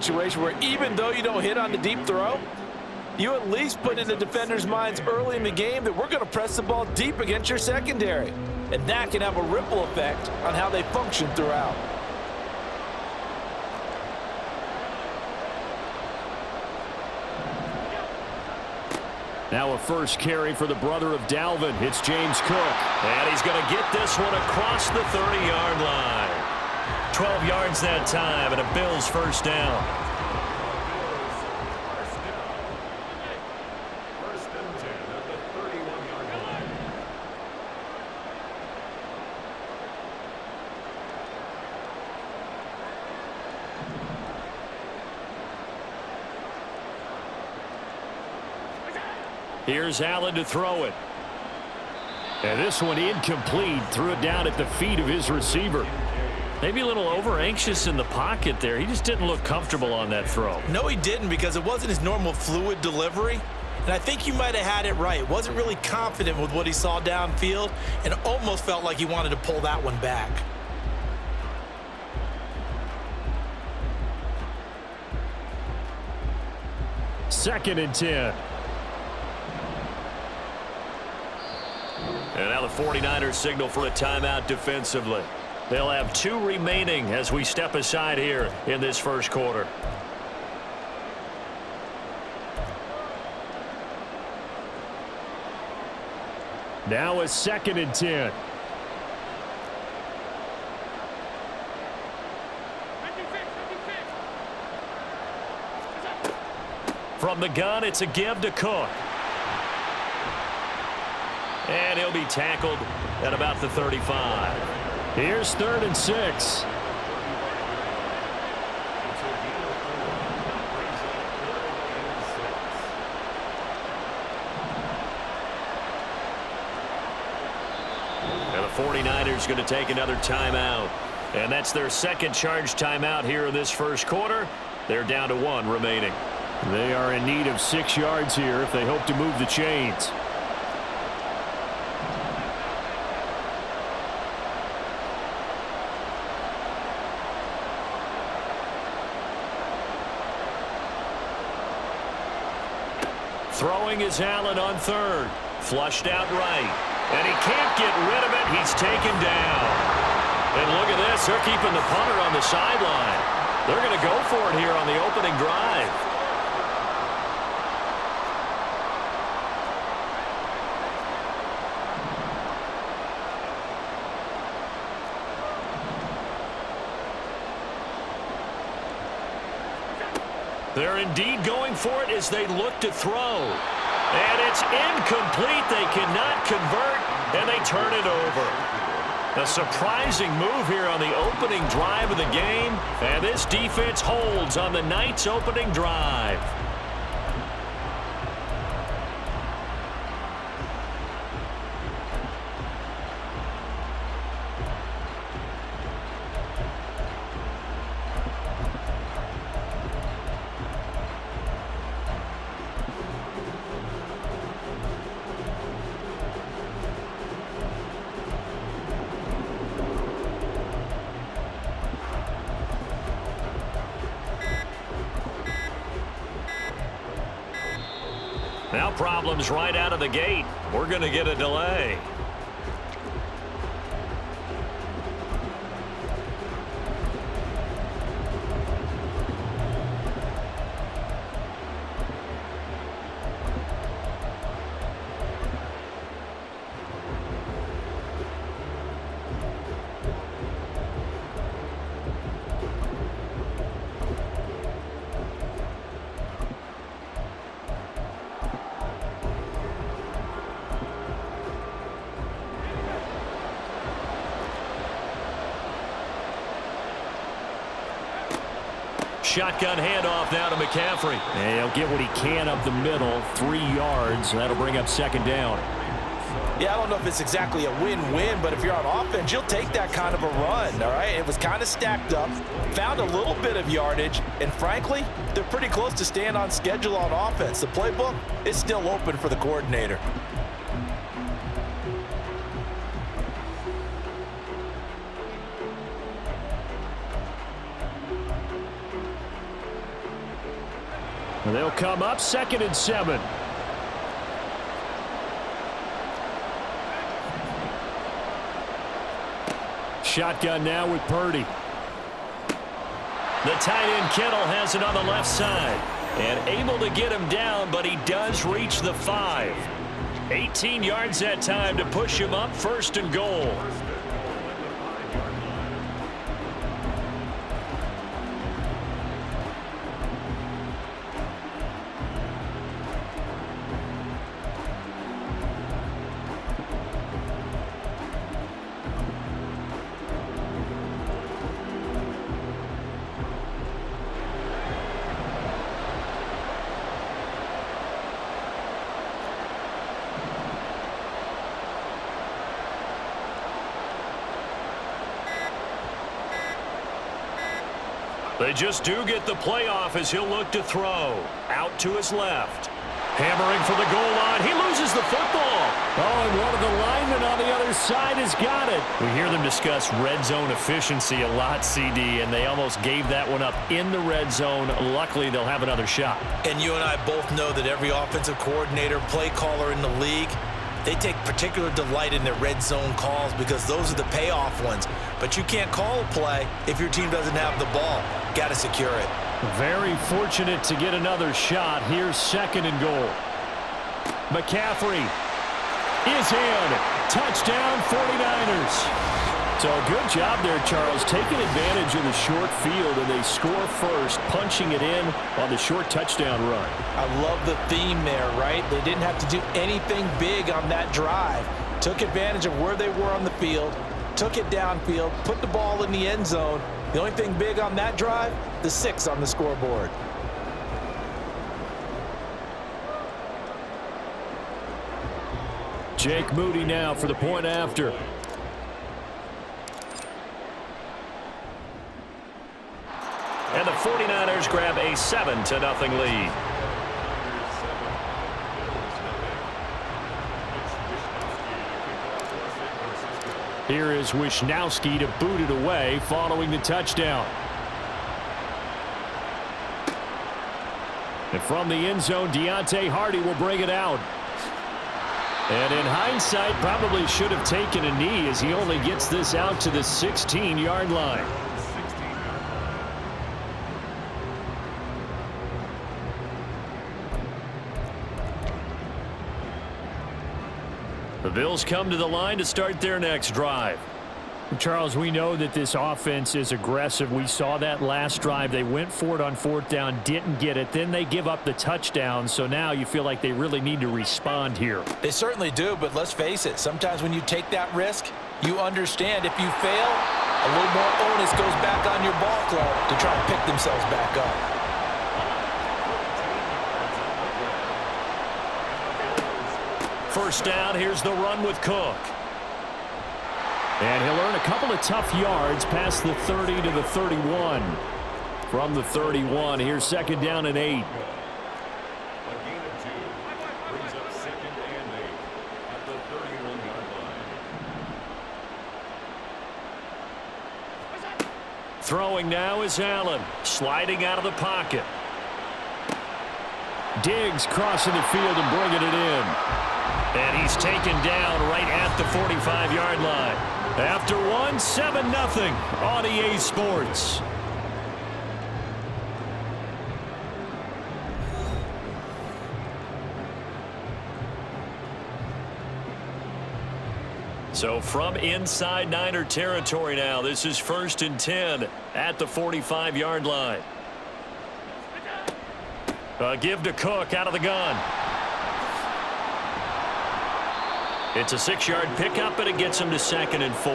Situation where even though you don't hit on the deep throw, you at least put in the defender's minds early in the game that we're going to press the ball deep against your secondary. And that can have a ripple effect on how they function throughout. Now a first carry for the brother of Dalvin. It's James Cook. And he's going to get this one across the 30-yard line. 12 yards that time, and a Bills first down. First and 10 at the 31-yard line. Here's Allen to throw it. And this one incomplete. Threw it down at the feet of his receiver. Maybe a little over-anxious in the pocket there. He just didn't look comfortable on that throw. No, he didn't, because it wasn't his normal fluid delivery. And I think you might have had it right. Wasn't really confident with what he saw downfield and almost felt like he wanted to pull that one back. Second and 10. And now the 49ers signal for a timeout defensively. They'll have 2 remaining as we step aside here in this first quarter. Now a second and 10. From the gun, it's a give to Cook. And he'll be tackled at about the 35. Here's 3rd and 6. And the 49ers going to take another timeout. And that's their second charge timeout here in this first quarter. They're down to 1 remaining. They are in need of 6 yards here if they hope to move the chains. Throwing is Allen on 3rd. Flushed out right. And he can't get rid of it. He's taken down. And look at this. They're keeping the punter on the sideline. They're going to go for it here on the opening drive. They're indeed going for it as they look to throw. And it's incomplete. They cannot convert, and they turn it over. A surprising move here on the opening drive of the game, and this defense holds on the night's opening drive. Now problems right out of the gate. We're going to get a delay. Shotgun handoff now to McCaffrey. And he'll get what he can up the middle, 3 yards. That'll bring up 2nd down. Yeah, I don't know if it's exactly a win-win, but if you're on offense, you'll take that kind of a run, all right? It was kind of stacked up, found a little bit of yardage, and frankly, they're pretty close to staying on schedule on offense. The playbook is still open for the coordinator. And they'll come up 2nd and 7. Shotgun now with Purdy. The tight end Kittle has it on the left side. And able to get him down, but he does reach the 5. 18 yards that time to push him up 1st and goal. They just do get the playoff as he'll look to throw. Out to his left. Hammering for the goal line. He loses the football. Oh, and one of the linemen on the other side has got it. We hear them discuss red zone efficiency a lot, CD, and they almost gave that one up in the red zone. Luckily, they'll have another shot. And you and I both know that every offensive coordinator, play caller in the league, they take particular delight in their red zone calls because those are the payoff ones. But you can't call a play if your team doesn't have the ball. Got to secure it. Very fortunate to get another shot. Here's 2nd and goal. McCaffrey is in. Touchdown 49ers. So good job there, Charles, taking advantage of the short field, and they score first, punching it in on the short touchdown run. I love the theme there, right? They didn't have to do anything big on that drive. Took advantage of where they were on the field, took it downfield, put the ball in the end zone. The only thing big on that drive, the 6 on the scoreboard. Jake Moody now for the point after. And the 49ers grab a 7-0 lead. Here is Wisnowski to boot it away following the touchdown. And from the end zone, Deontay Hardy will bring it out. And in hindsight, probably should have taken a knee as he only gets this out to the 16-yard line. The Bills come to the line to start their next drive. Charles, we know that this offense is aggressive. We saw that last drive. They went for it on 4th down, didn't get it. Then they give up the touchdown. So now you feel like they really need to respond here. They certainly do, but let's face it. Sometimes when you take that risk, you understand if you fail, a little more onus goes back on your ball club to try and pick themselves back up. First down, here's the run with Cook. And he'll earn a couple of tough yards past the 30 to the 31. From the 31, here's 2nd down and 8. A gain of 2 brings up 2nd and 8 at the 31-yard line. Throwing now is Allen, sliding out of the pocket. Diggs crossing the field and bringing it in. And he's taken down right at the 45-yard line. After one, 7-0 on EA Sports. So from inside Niner territory now, this is 1st and 10 at the 45-yard line. A give to Cook out of the gun. It's a 6-yard pickup, and it gets him to 2nd and 4.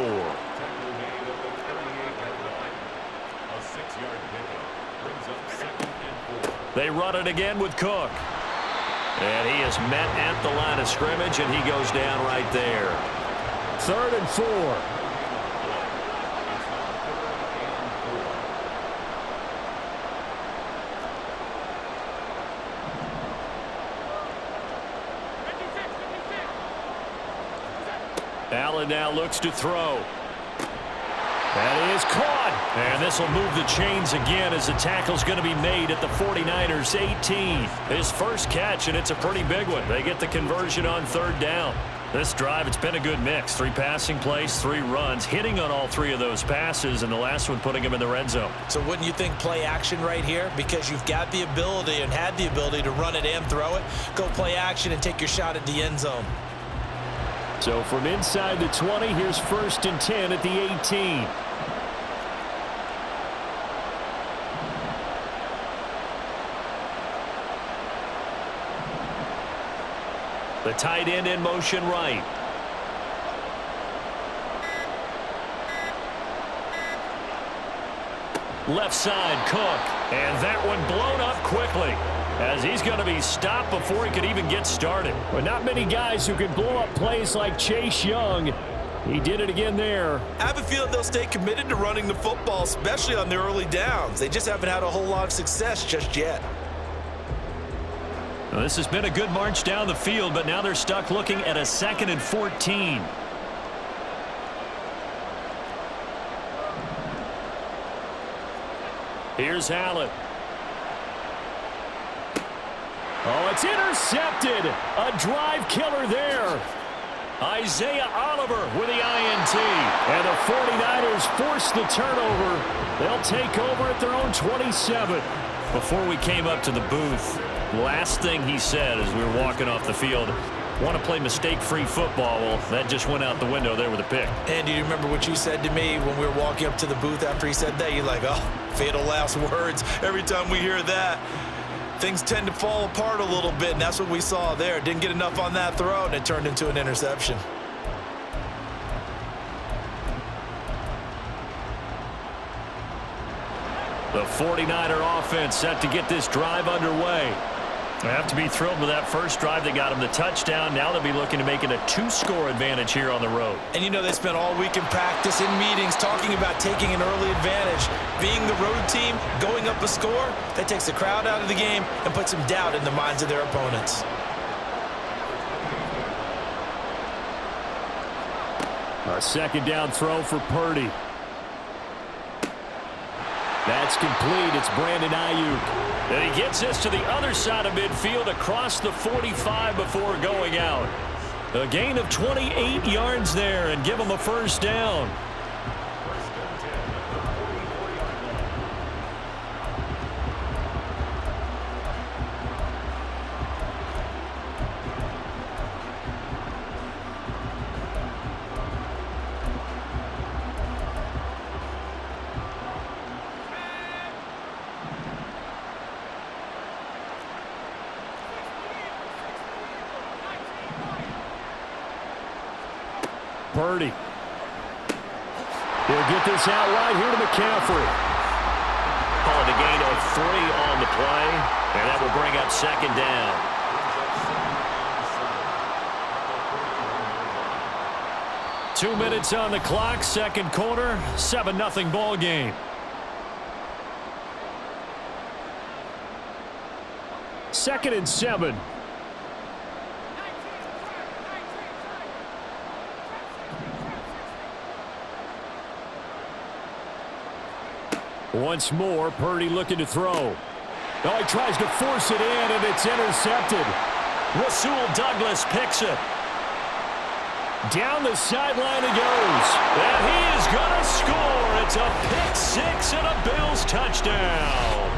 They run it again with Cook. And he is met at the line of scrimmage, and he goes down right there. 3rd and 4. Allen now looks to throw. That is caught. And this will move the chains again as the tackle's going to be made at the 49ers 18. His first catch, and it's a pretty big one. They get the conversion on third down. This drive, it's been a good mix. 3 passing plays, 3 runs, hitting on all 3 of those passes, and the last one putting him in the red zone. So wouldn't you think play action right here? Because you've got the ability and had the ability to run it and throw it. Go play action and take your shot at the end zone. So from inside the 20, here's 1st and 10 at the 18. The tight end in motion right. Left side, Cook. And that one blown up quickly as he's going to be stopped before he could even get started. But not many guys who can blow up plays like Chase Young. He did it again there. I have a feeling they'll stay committed to running the football, especially on the early downs. They just haven't had a whole lot of success just yet. Well, this has been a good march down the field, but now they're stuck looking at a 2nd and 14. Here's Allen. Oh, it's intercepted. A drive killer there. Isaiah Oliver with the INT. And the 49ers force the turnover. They'll take over at their own 27. Before we came up to the booth, last thing he said as we were walking off the field, want to play mistake-free football. Well, that just went out the window there with a pick. And do you remember what you said to me when we were walking up to the booth after he said that? You're like, oh, fatal last words. Every time we hear that, things tend to fall apart a little bit, and that's what we saw there. Didn't get enough on that throw, and it turned into an interception. The 49er offense set to get this drive underway. They have to be thrilled with that first drive that got them the touchdown. Now they'll be looking to make it a 2-score advantage here on the road. And you know they spent all week in practice, in meetings, talking about taking an early advantage. Being the road team, going up a score, that takes the crowd out of the game and puts some doubt in the minds of their opponents. A 2nd down throw for Purdy. That's complete. It's Brandon Ayuk. And he gets this to the other side of midfield across the 45 before going out. A gain of 28 yards there and give him a first down. Purdy. He'll get this out right here to McCaffrey. Calling a gain of 3 on the play, and that will bring up 2nd down. Two minutes on the clock, 2nd quarter, 7-0 ball game. Second and 7. Once more, Purdy looking to throw. Oh, he tries to force it in, and it's intercepted. Rasul Douglas picks it. Down the sideline it goes. And he is going to score. It's a pick-6 and a Bills touchdown.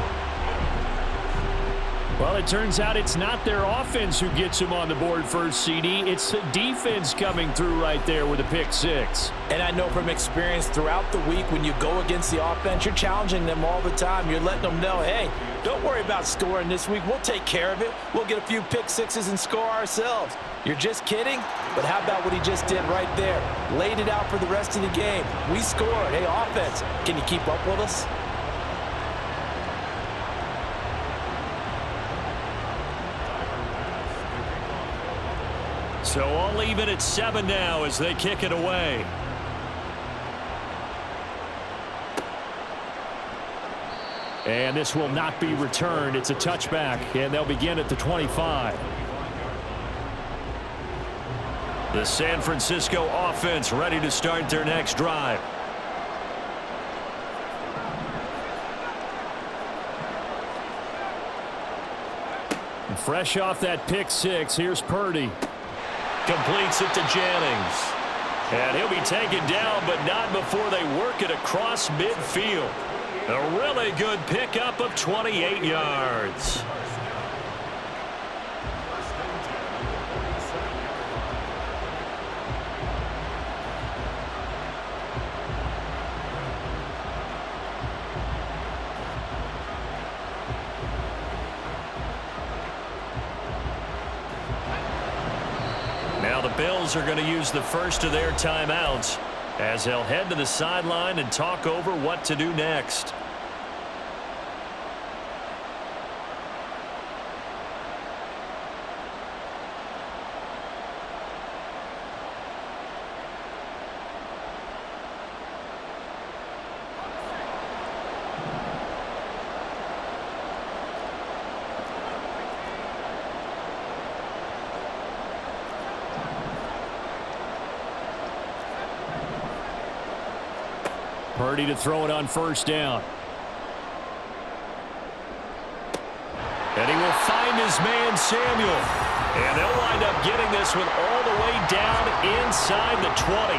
Well, it turns out it's not their offense who gets him on the board first, CD. It's the defense coming through right there with a pick-6. And I know from experience throughout the week when you go against the offense, you're challenging them all the time. You're letting them know, hey, don't worry about scoring this week. We'll take care of it. We'll get a few pick-6s and score ourselves. You're just kidding? But how about what he just did right there? Laid it out for the rest of the game. We scored. Hey, offense, can you keep up with us? So all even at 7 now as they kick it away. And this will not be returned. It's a touchback, and they'll begin at the 25. The San Francisco offense ready to start their next drive. And fresh off that pick six, here's Purdy. Completes it to Jennings. And he'll be taken down, but not before they work it across midfield. A really good pickup of 28 yards. Now the Bills are going to use the first of their timeouts as they'll head to the sideline and talk over what to do next. Purdy to throw it on first down. And he will find his man Samuel. And they'll wind up getting this one all the way down inside the 20.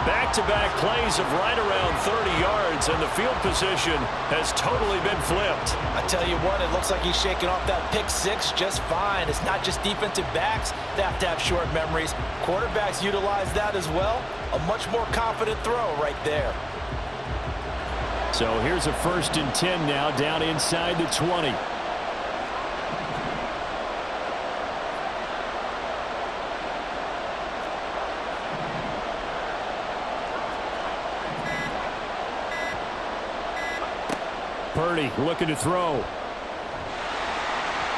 Back-to-back plays of right around 30 yards, and the field position has totally been flipped. I tell you what, it looks like he's shaking off that pick six just fine. It's not just defensive backs that have to have short memories. Quarterbacks utilize that as well. A much more confident throw right there. So here's a 1st and 10 now, down inside the 20. Purdy looking to throw.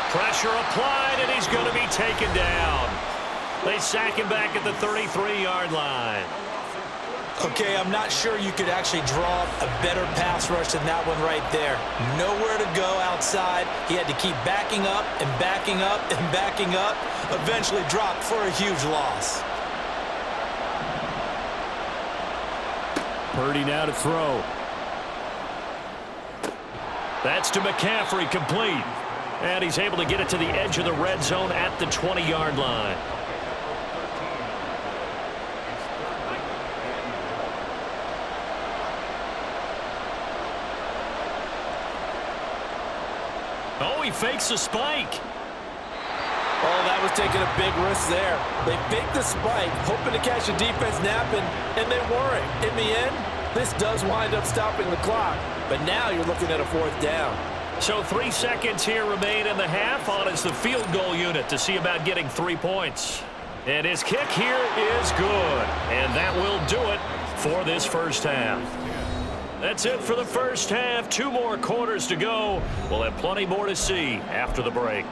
Pressure applied, and he's going to be taken down. They sack him back at the 33-yard line. Okay, I'm not sure you could actually draw a better pass rush than that one right there. Nowhere to go outside. He had to keep backing up and backing up and backing up. Eventually dropped for a huge loss. Purdy now to throw. That's to McCaffrey, complete. And he's able to get it to the edge of the red zone at the 20-yard line. Oh, he fakes a spike. Oh, that was taking a big risk there. They faked the spike, hoping to catch the defense napping, and they weren't. In the end, this does wind up stopping the clock. But now you're looking at a 4th down. So 3 seconds here remain in the half. On is the field goal unit to see about getting 3 points. And his kick here is good. And that will do it for this first half. That's it for the first half. 2 more quarters to go. We'll have plenty more to see after the break.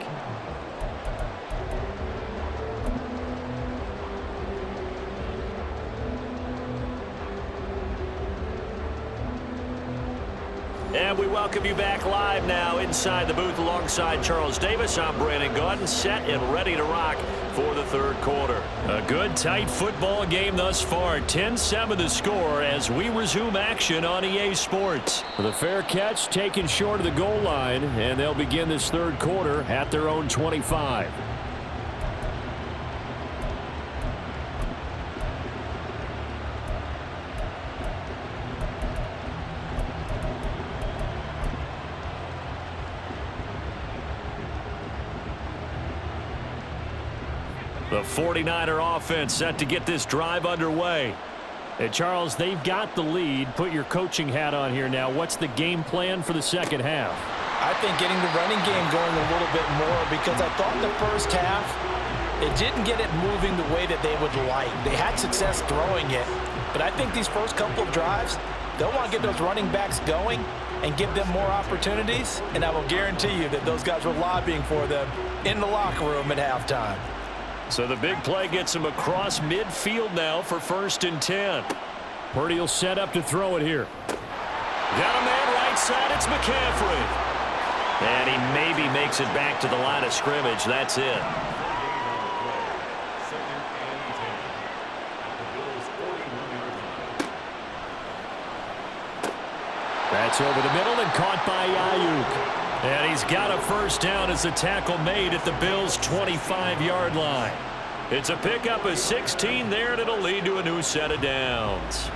And we welcome you back live now inside the booth alongside Charles Davis. I'm Brandon Gaudin, set and ready to rock for the 3rd quarter. A good, tight football game thus far. 10-7 the score as we resume action on EA Sports. The fair catch taken short of the goal line, and they'll begin this 3rd quarter at their own 25. The 49er offense set to get this drive underway. Hey, Charles, they've got the lead. Put your coaching hat on here now. What's the game plan for the second half? I think getting the running game going a little bit more, because I thought the first half, it didn't get it moving the way that they would like. They had success throwing it, but I think these first couple of drives, they'll want to get those running backs going and give them more opportunities, and I will guarantee you that those guys were lobbying for them in the locker room at halftime. So the big play gets him across midfield now for 1st and 10. Purdy will set up to throw it here. Got a man right side. It's McCaffrey. And he maybe makes it back to the line of scrimmage. That's it. That's over the middle and caught by Ayuk. And he's got a first down as the tackle made at the Bills' 25-yard line. It's a pickup of 16 there, and it'll lead to a new set of downs.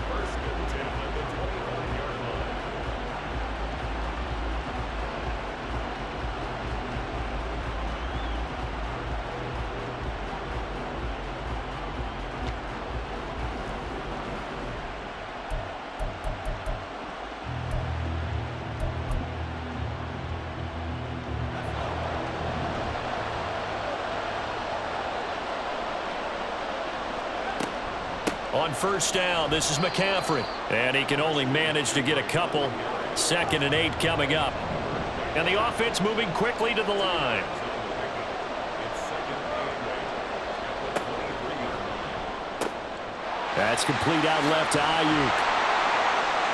On first down, this is McCaffrey. And he can only manage to get a couple. 2nd and 8 coming up. And the offense moving quickly to the line. That's complete out left to Ayuk.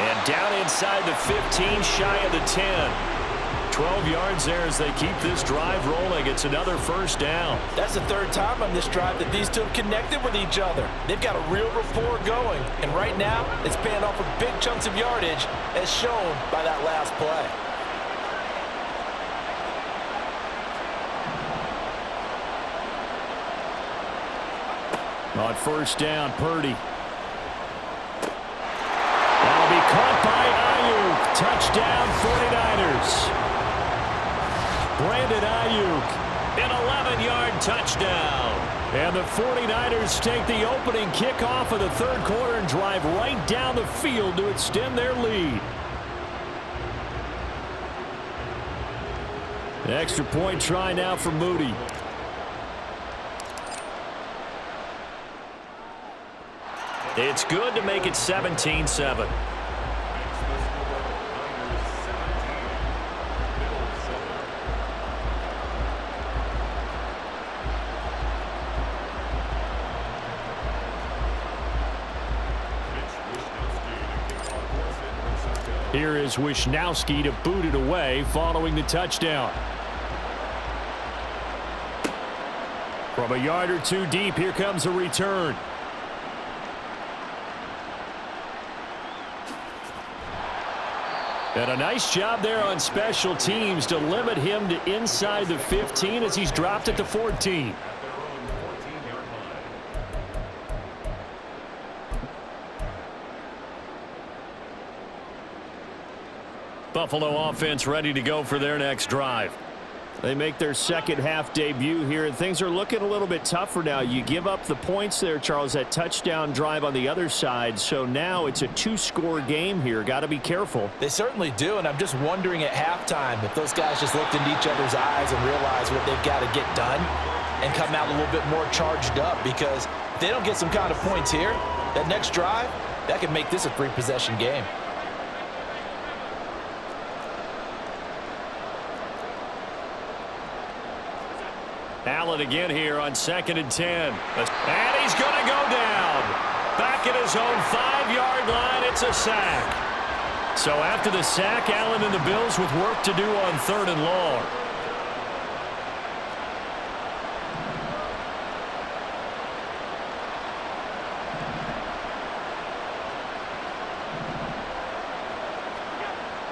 And down inside the 15, shy of the 10. 12 yards there as they keep this drive rolling. It's another first down. That's the 3rd time on this drive that these two have connected with each other. They've got a real rapport going. And right now, it's paying off with big chunks of yardage, as shown by that last play. On first down, Purdy. That'll be caught by Ayuk. Touchdown, 49ers. Brandon Ayuk, an 11-yard touchdown. And the 49ers take the opening kickoff of the 3rd quarter and drive right down the field to extend their lead. An extra point try now for Moody. It's good to make it 17-7. Here is Wisnowski to boot it away following the touchdown. From a yard or two deep, here comes a return. And a nice job there on special teams to limit him to inside the 15 as he's dropped at the 14. Buffalo offense ready to go for their next drive. They make their 2nd half debut here, and things are looking a little bit tougher now. You give up the points there, Charles, that touchdown drive on the other side. So now it's a 2-score game here. Got to be careful. They certainly do, and I'm just wondering at halftime if those guys just looked into each other's eyes and realized what they've got to get done and come out a little bit more charged up, because if they don't get some kind of points here, that next drive, that could make this a 3-possession game. Allen again here on 2nd and 10. And he's going to go down. Back at his own 5-yard line, it's a sack. So after the sack, Allen and the Bills with work to do on 3rd and long.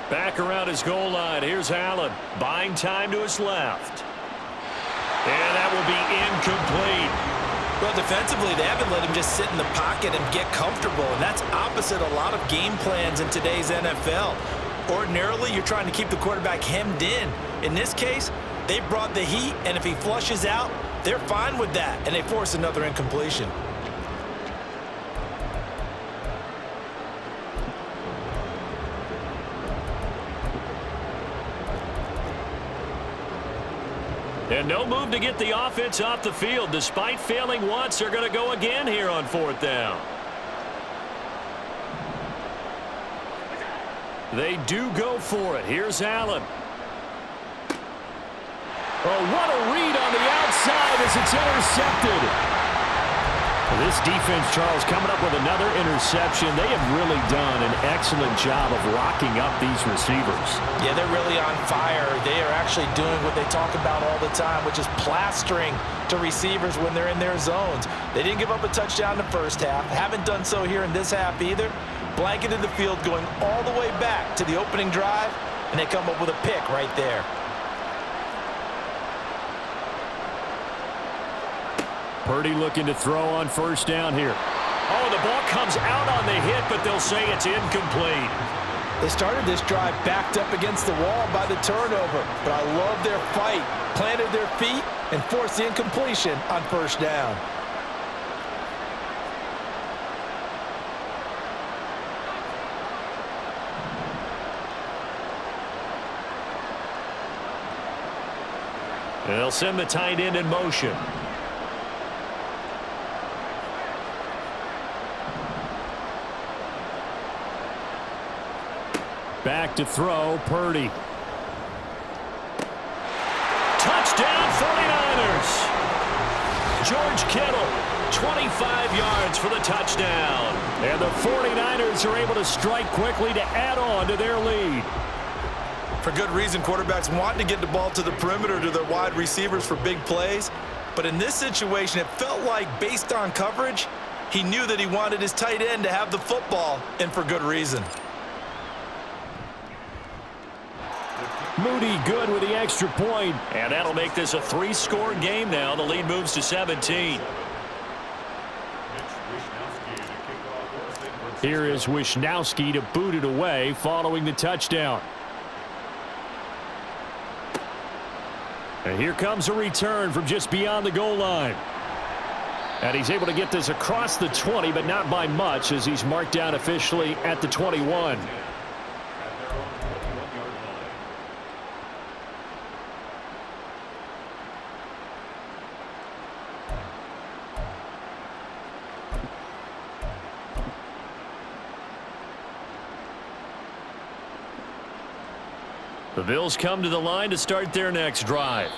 Back around his goal line. Here's Allen. Buying time to his left. And that will be incomplete. Well, defensively, they haven't let him just sit in the pocket and get comfortable, and that's opposite a lot of game plans in today's NFL. Ordinarily, you're trying to keep the quarterback hemmed in. In this case, they brought the heat, and if he flushes out, they're fine with that, and they force another incompletion. And no move to get the offense off the field. Despite failing once, they're going to go again here on 4th down. They do go for it. Here's Allen. Oh, what a read on the outside as it's intercepted. This defense, Charles, coming up with another interception. They have really done an excellent job of locking up these receivers. Yeah, they're really on fire. They are actually doing what they talk about all the time, which is plastering to receivers when they're in their zones. They didn't give up a touchdown in the first half. Haven't done so here in this half either. Blanketed the field going all the way back to the opening drive, and they come up with a pick right there. Purdy looking to throw on first down here. Oh, the ball comes out on the hit, but they'll say it's incomplete. They started this drive backed up against the wall by the turnover, but I love their fight, planted their feet, and forced the incompletion on first down. They'll send the tight end in motion. Back to throw, Purdy. Touchdown 49ers. George Kittle, 25 yards for the touchdown. And the 49ers are able to strike quickly to add on to their lead. For good reason, quarterbacks want to get the ball to the perimeter to their wide receivers for big plays. But in this situation, it felt like, based on coverage, he knew that he wanted his tight end to have the football, and for good reason. Moody good with the extra point. And that'll make this a 3-score game now. The lead moves to 17. Here is Wishnowski to boot it away following the touchdown. And here comes a return from just beyond the goal line. And he's able to get this across the 20, but not by much, as he's marked down officially at the 21. The Bills come to the line to start their next drive.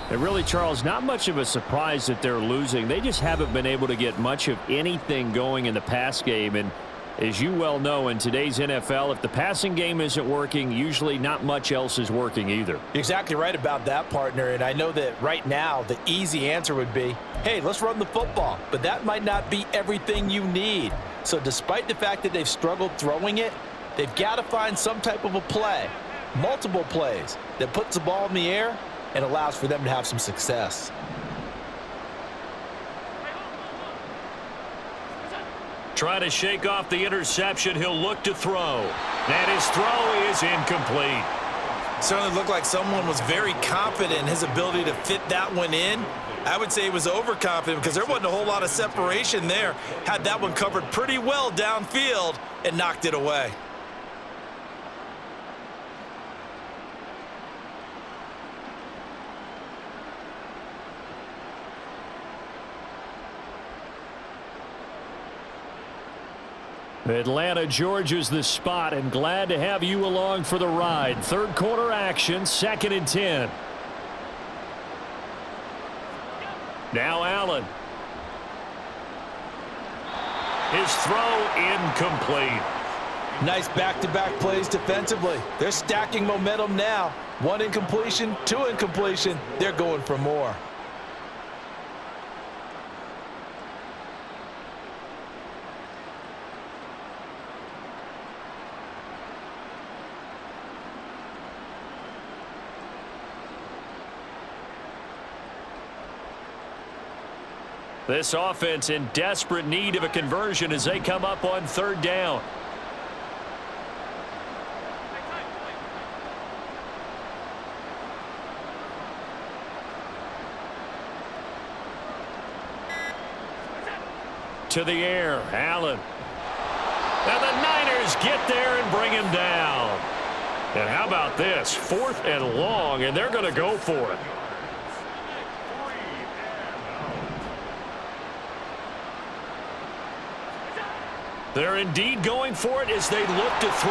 And really, Charles, not much of a surprise that they're losing. They just haven't been able to get much of anything going in the pass game. And as you well know, in today's NFL, if the passing game isn't working, usually not much else is working either. You're exactly right about that, partner. And I know that right now the easy answer would be, hey, let's run the football. But that might not be everything you need. So despite the fact that they've struggled throwing it, they've got to find some type of a play. Multiple plays that puts the ball in the air and allows for them to have some success. Try to shake off the interception. He'll look to throw. And his throw is incomplete. Certainly looked like someone was very confident in his ability to fit that one in. I would say he was overconfident because there wasn't a whole lot of separation there. Had that one covered pretty well downfield and knocked it away. Atlanta, Georgia's the spot, and glad to have you along for the ride. Third quarter action, 2nd and 10. Now Allen. His throw incomplete. Nice back-to-back plays defensively. They're stacking momentum now. 1 incompletion, 2 incompletion. They're going for more. This offense in desperate need of a conversion as they come up on 3rd down. To the air, Allen. And the Niners get there and bring him down. And how about this? 4th and long, and they're going to go for it. They're indeed going for it as they look to throw.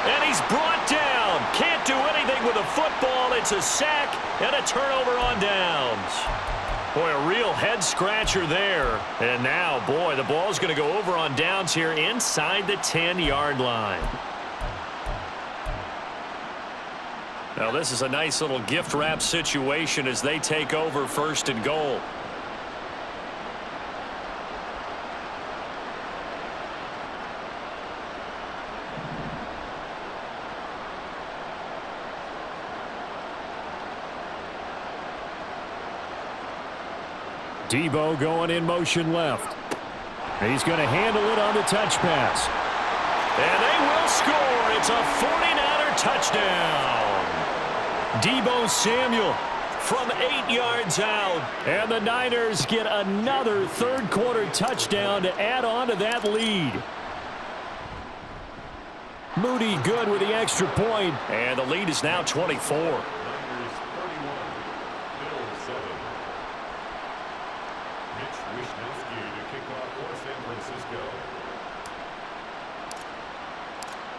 And he's brought down. Can't do anything with a football. It's a sack and a turnover on downs. Boy, a real head-scratcher there. And now, boy, the ball's going to go over on downs here inside the 10-yard line. Now, this is a nice little gift wrap situation as they take over 1st and goal. Deebo going in motion left. He's going to handle it on the touch pass. And they will score. It's a 49er touchdown. Deebo Samuel from 8 yards out. And the Niners get another third-quarter touchdown to add on to that lead. Moody good with the extra point. And the lead is now 24. Niners 31, Bills 7. Mitch Wishnowsky to kick off for San Francisco.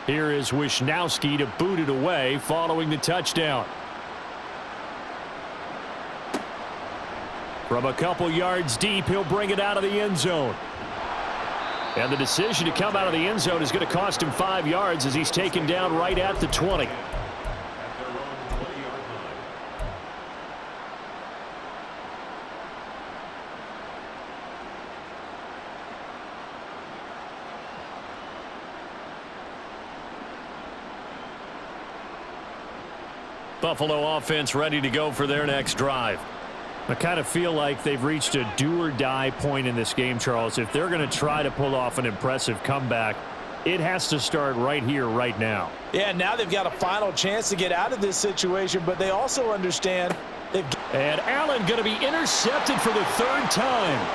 Here is Wishnowsky to boot it away following the touchdown. From a couple yards deep, he'll bring it out of the end zone. And the decision to come out of the end zone is going to cost him 5 yards as he's taken down right at the 20. At their own 20-yard line. Buffalo offense ready to go for their next drive. I kind of feel like they've reached a do-or-die point in this game, Charles. If they're going to try to pull off an impressive comeback, it has to start right here, right now. Yeah, now they've got a final chance to get out of this situation, but they also understand they've... And Allen going to be intercepted for the third time.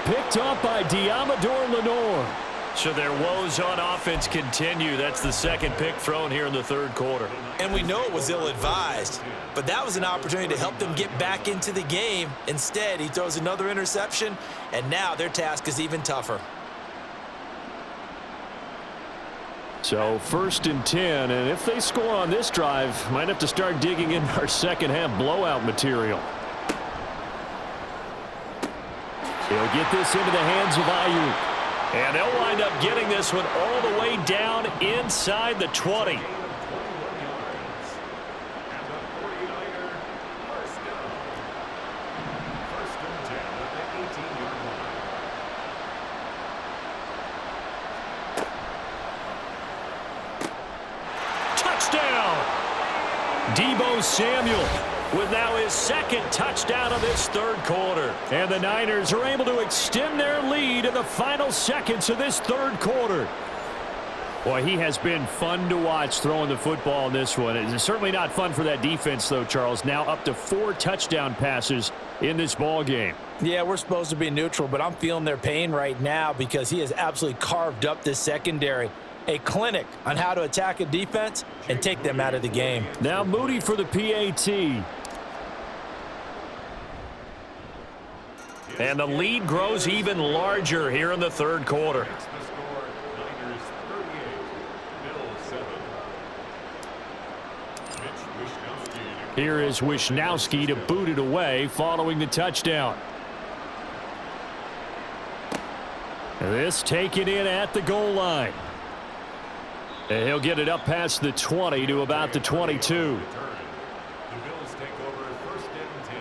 Picked up by Diamador Lenore. So their woes on offense continue. That's the second pick thrown here in the third quarter. And we know it was ill-advised, but that was an opportunity to help them get back into the game. Instead, he throws another interception, and now their task is even tougher. So 1st and 10, and if they score on this drive, might have to start digging in our second half blowout material. He'll get this into the hands of Ayuk. And they'll wind up getting this one all the way down inside the 20. And the 49er first down. 1st and 10 at the 18-yard Touchdown! Deebo Samuel with now his second touchdown of this third quarter. And the Niners are able to extend their lead in the final seconds of this third quarter. Boy, he has been fun to watch throwing the football in this one. It's certainly not fun for that defense, though, Charles. Now up to 4 touchdown passes in this ball game. Yeah, we're supposed to be neutral, but I'm feeling their pain right now because he has absolutely carved up this secondary. A clinic on how to attack a defense and take them out of the game. Now Moody for the PAT. And the lead grows even larger here in the third quarter. It's the score, Niners 38, Bills 7. Mitch Wishnowsky. Here is Wishnowsky to boot it away following the touchdown. This taken in at the goal line. And he'll get it up past the 20 to about the 22. The Bills take over 1st and 10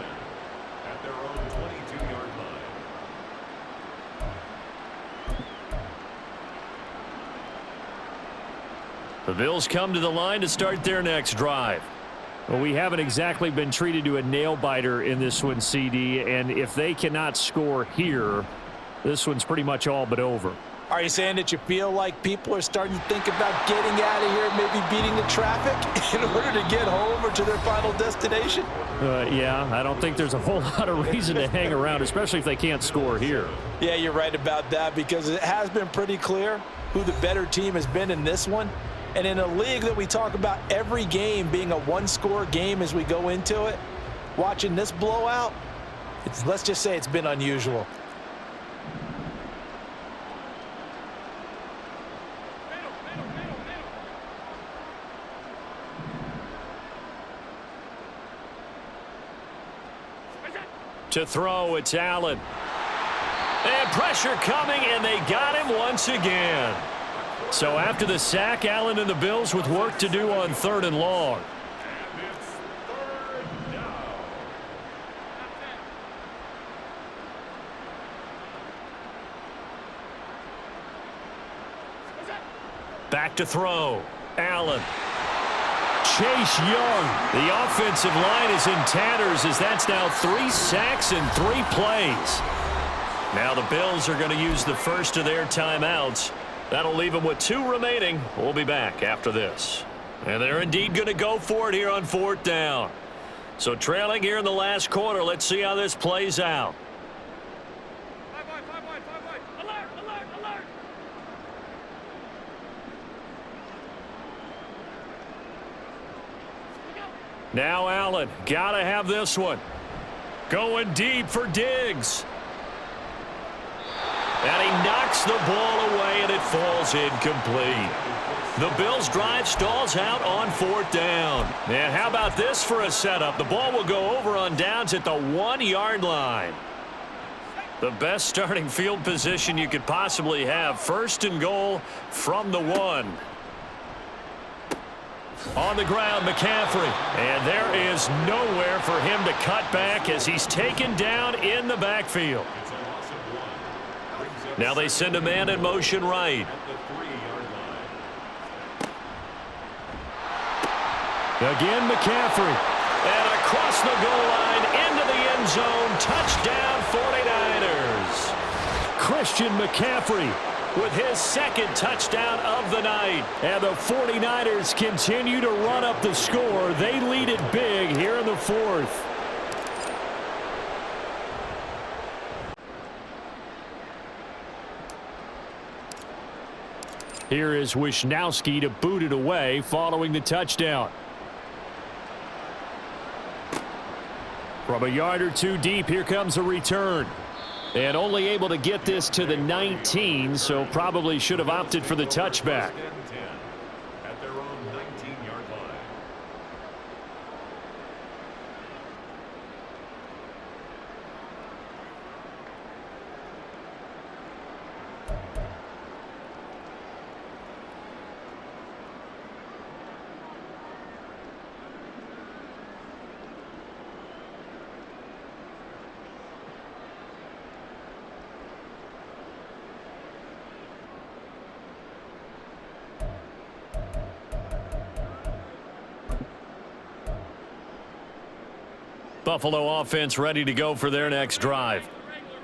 at their own 22-yard line. The Bills come to the line to start their next drive. Well, we haven't exactly been treated to a nail-biter in this one, CD, and if they cannot score here, this one's pretty much all but over. Are you saying that you feel like people are starting to think about getting out of here, maybe beating the traffic in order to get home or to their final destination? Yeah, I don't think there's a whole lot of reason to hang around, especially if they can't score here. Yeah, you're right about that because it has been pretty clear who the better team has been in this one. And in a league that we talk about every game being a one-score game as we go into it, watching this blowout, let's just say it's been unusual. To throw, it's Allen. And pressure coming, and they got him once again. So after the sack, Allen and the Bills with work to do on 3rd and long. And it's 3rd down. Back to throw. Allen. Chase Young. The offensive line is in tatters as that's now 3 sacks in 3 plays. Now the Bills are going to use the first of their timeouts. That'll leave them with 2 remaining. We'll be back after this. And they're indeed going to go for it here on 4th down. So trailing here in the last quarter, let's see how this plays out. Now Allen, got to have this one. Going deep for Diggs. And he knocks the ball away, and it falls incomplete. The Bills' drive stalls out on 4th down. And how about this for a setup? The ball will go over on downs at the 1-yard line. The best starting field position you could possibly have. 1st and goal from the 1. On the ground, McCaffrey. And there is nowhere for him to cut back as he's taken down in the backfield. Now they send a man in motion right. Again, McCaffrey. And across the goal line into the end zone. Touchdown 49ers. Christian McCaffrey with his 2nd touchdown of the night. And the 49ers continue to run up the score. They lead it big here in the 4th. Here is Wisnowski to boot it away following the touchdown. From a yard or 2 deep, here comes a return. And only able to get this to the 19, so probably should have opted for the touchback. At their own 19-yard line. Buffalo offense ready to go for their next drive.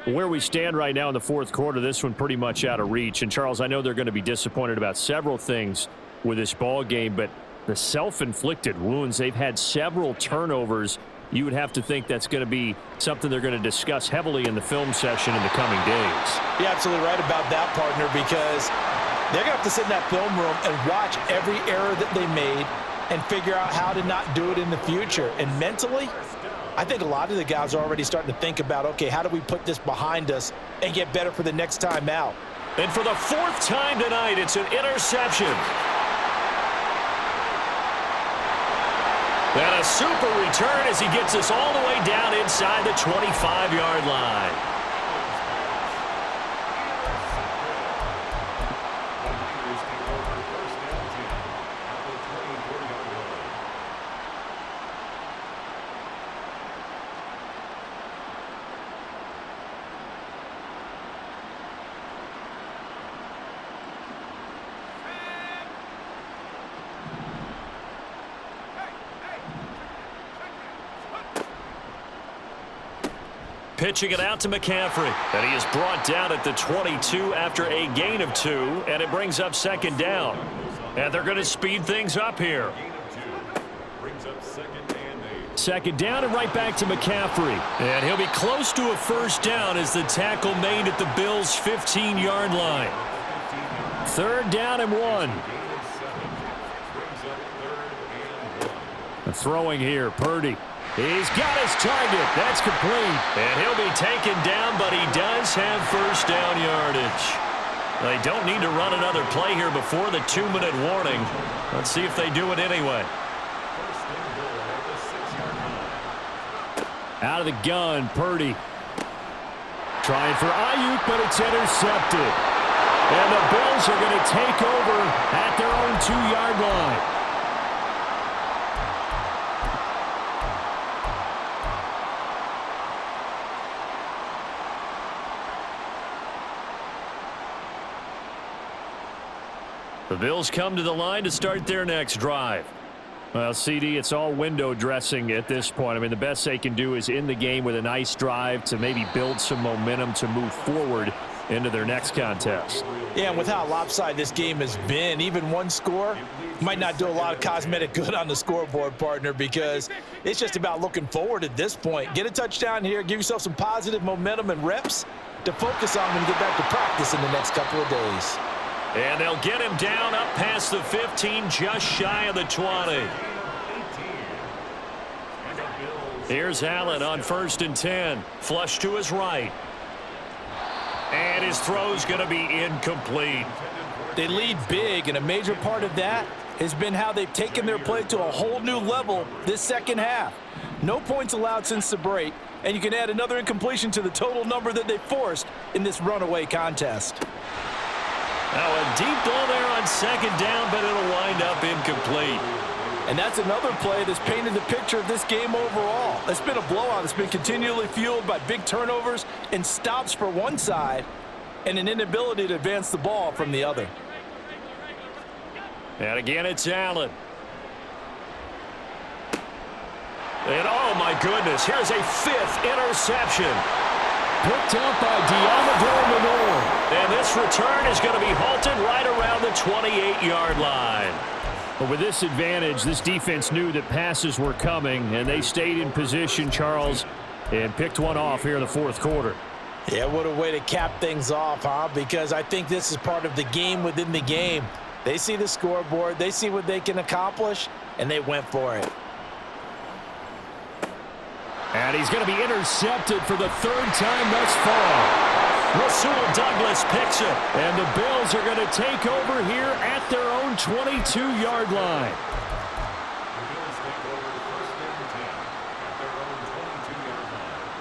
Where we stand right now in the 4th quarter, this one pretty much out of reach. And, Charles, I know they're going to be disappointed about several things with this ball game, but the self-inflicted wounds, they've had several turnovers. You would have to think that's going to be something they're going to discuss heavily in the film session in the coming days. You're absolutely right about that, partner, because they're going to have to sit in that film room and watch every error that they made and figure out how to not do it in the future. And mentally, I think a lot of the guys are already starting to think about, okay, how do we put this behind us and get better for the next time out? And for the 4th time tonight, it's an interception. And a super return as he gets us all the way down inside the 25-yard line. Pitching it out to McCaffrey. And he is brought down at the 22 after a gain of 2. And it brings up 2nd down. And they're going to speed things up here. Brings up 2nd and 8. 2nd down and right back to McCaffrey. And he'll be close to a 1st down as the tackle made at the Bills' 15-yard line. 3rd down and 1. Throwing here, Purdy. He's got his target. That's complete. And he'll be taken down, but he does have 1st down yardage. They don't need to run another play here before the 2-minute warning. Let's see if they do it anyway. Out of the gun, Purdy. Trying for Ayuk, but it's intercepted. And the Bills are going to take over at their own 2-yard line. The Bills come to the line to start their next drive. Well, CD, it's all window dressing at this point. I mean, the best they can do is end the game with a nice drive to maybe build some momentum to move forward into their next contest. Yeah, and with how lopsided this game has been, even one score might not do a lot of cosmetic good on the scoreboard, partner, because it's just about looking forward at this point. Get a touchdown here, give yourself some positive momentum and reps to focus on when you get back to practice in the next couple of days. And they'll get him down up past the 15, just shy of the 20. Here's Allen on 1st and 10. Flush to his right. And his throw's going to be incomplete. They lead big, and a major part of that has been how they've taken their play to a whole new level this second half. No points allowed since the break, and you can add another incompletion to the total number that they forced in this runaway contest. Now a deep ball there on 2nd down, but it'll wind up incomplete. And that's another play that's painted the picture of this game overall. It's been a blowout. It's been continually fueled by big turnovers and stops for one side and an inability to advance the ball from the other. And again, it's Allen. And oh my goodness, here's a 5th interception. Picked up by Diamador Lenore. And this return is going to be halted right around the 28-yard line. But with this advantage, this defense knew that passes were coming, and they stayed in position, Charles, and picked one off here in the 4th quarter. Yeah, what a way to cap things off, huh? Because I think this is part of the game within the game. They see the scoreboard, they see what they can accomplish, and they went for it. And he's going to be intercepted for the 3rd time thus far. Rasul Douglas picks it. And the Bills are going to take over here at their own 22-yard line. The Bills take over 1st and 10 at their own 22-yard line.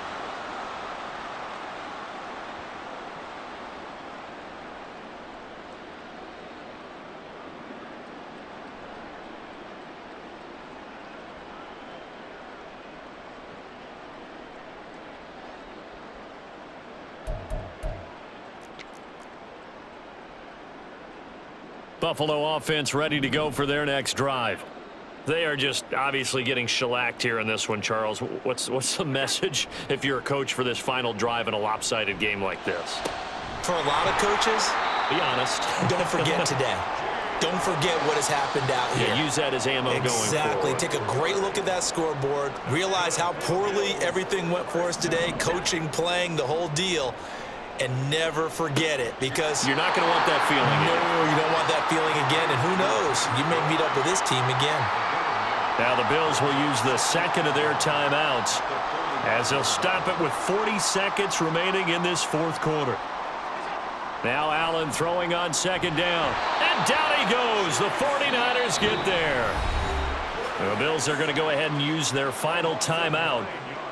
Buffalo offense ready to go for their next drive. They are just obviously getting shellacked here in this one, Charles. What's the message if you're a coach for this final drive in a lopsided game like this? For a lot of coaches, Be honest. don't forget today. Don't forget what has happened out here. Yeah, use that as ammo going forward. Exactly. Take a great look at that scoreboard. Realize how poorly everything went for us today. Coaching, playing, the whole deal. And never forget it, because You're not going to want that feeling no, again. you don't want that feeling again. And who knows? You may meet up with this team again. Now the Bills will use the 2nd of their timeouts as they'll stop it with 40 seconds remaining in this 4th quarter. Now Allen throwing on 2nd down. And down he goes. The 49ers get there. The Bills are going to go ahead and use their final timeout.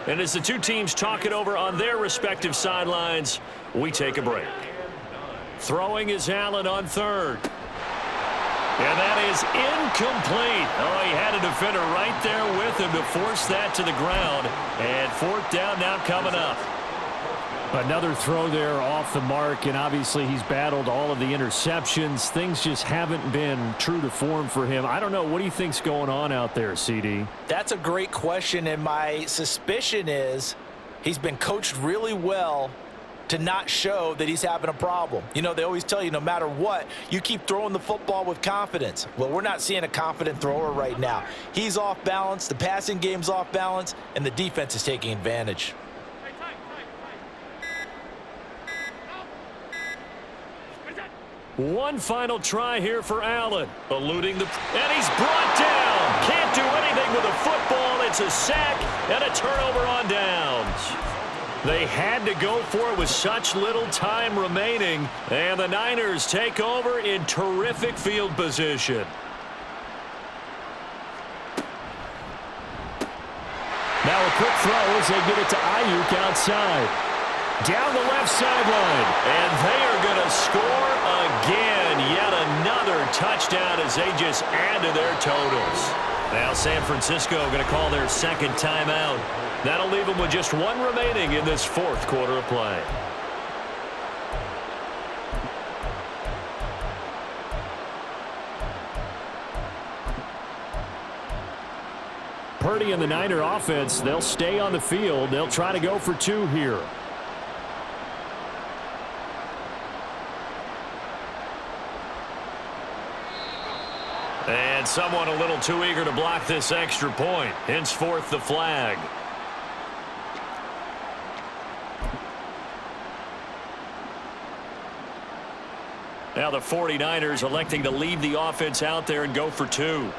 And as the two teams talk it over on their respective sidelines, we take a break. Throwing is Allen on 3rd. And that is incomplete. Oh, he had a defender right there with him to force that to the ground. And 4th down now coming up. Another throw there off the mark, and obviously he's battled all of the interceptions. Things just haven't been true to form for him. I don't know. What do you think's going on out there, CD? That's a great question, and my suspicion is he's been coached really well to not show that he's having a problem. You know, they always tell you no matter what, you keep throwing the football with confidence. Well, we're not seeing a confident thrower right now. He's off balance, the passing game's off balance, and the defense is taking advantage. One final try here for Allen. Eluding the... And he's brought down. Can't do anything with a football. It's a sack and a turnover on downs. They had to go for it with such little time remaining. And the Niners take over in terrific field position. Now a quick throw as they get it to Ayuk outside. Down the left sideline. And they are going to score again. Yet another touchdown as they just add to their totals. Now San Francisco going to call their 2nd timeout. That'll leave them with just one remaining in this 4th quarter of play. Purdy and the Niner offense, they'll stay on the field. They'll try to go for 2 here. And someone a little too eager to block this extra point. Henceforth, the flag. Now the 49ers electing to leave the offense out there and go for 2.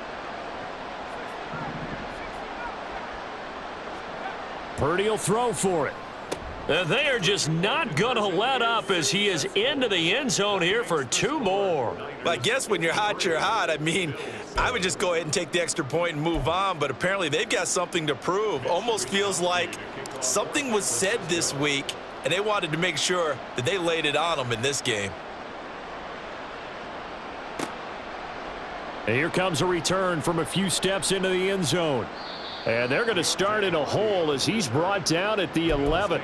Purdy will throw for it. They are just not going to let up as he is into the end zone here for 2 more. I guess when you're hot, you're hot. I mean, I would just go ahead and take the extra point and move on, but apparently they've got something to prove. Almost feels like something was said this week, and they wanted to make sure that they laid it on them in this game. And here comes a return from a few steps into the end zone. And they're going to start in a hole as he's brought down at the 11.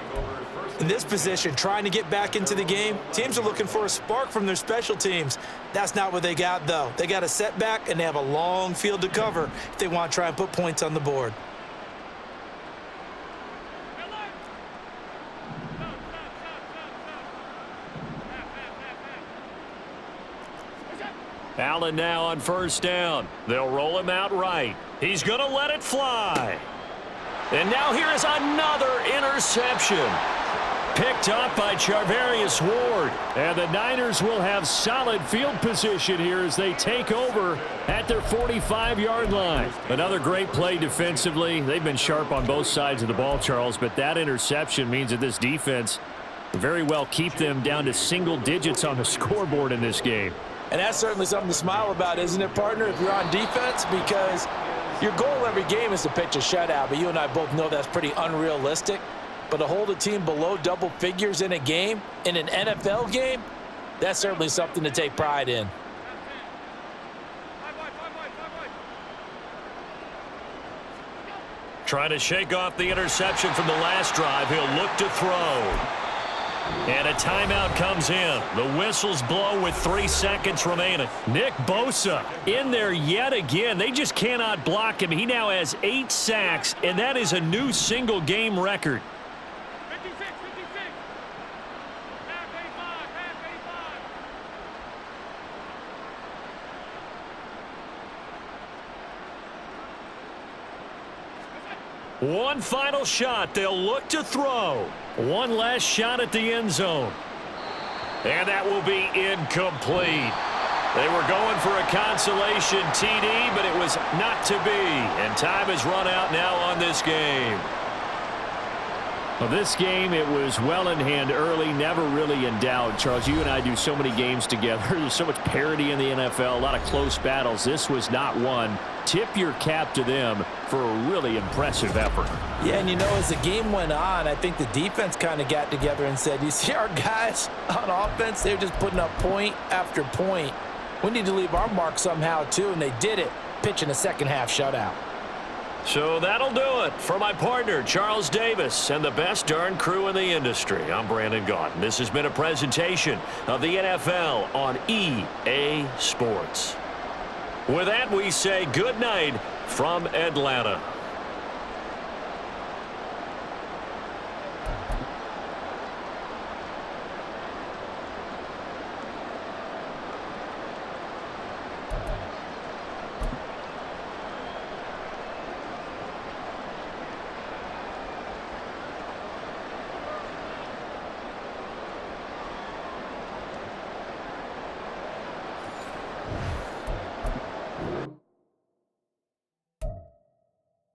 In this position, trying to get back into the game, teams are looking for a spark from their special teams. That's not what they got, though. They got a setback, and they have a long field to cover if they want to try and put points on the board. Allen now on first down. They'll roll him out right. He's going to let it fly. And now here is another interception. Picked up by Charvarius Ward. And the Niners will have solid field position here as they take over at their 45-yard line. Another great play defensively. They've been sharp on both sides of the ball, Charles, but that interception means that this defense will very well keep them down to single digits on the scoreboard in this game. And that's certainly something to smile about, isn't it, partner, if you're on defense? Because your goal every game is to pitch a shutout, but you and I both know that's pretty unrealistic. But to hold a team below double figures in a game, in an NFL game, that's certainly something to take pride in. Trying to shake off the interception from the last drive. He'll look to throw. And a timeout comes in. The whistles blow with 3 seconds remaining. Nick Bosa in there yet again. They just cannot block him. He now has 8 sacks, and that is a new single-game record. 56, 56. Half 85, half 85. One final shot. They'll look to throw. One last shot at the end zone. And that will be incomplete. They were going for a consolation TD, but it was not to be. And time has run out now on this game. Well, this game, it was well in hand early, never really in doubt. Charles, you and I do so many games together. There's so much parity in the NFL, a lot of close battles. This was not one. Tip your cap to them for a really impressive effort. Yeah, and you know, as the game went on, I think the defense kind of got together and said, you see our guys on offense, they're just putting up point after point. We need to leave our mark somehow, too, and they did it, pitching a second-half shutout. So that'll do it for my partner, Charles Davis, and the best darn crew in the industry. I'm Brandon Gaudin. This has been a presentation of the NFL on EA Sports. With that, we say good night from Atlanta.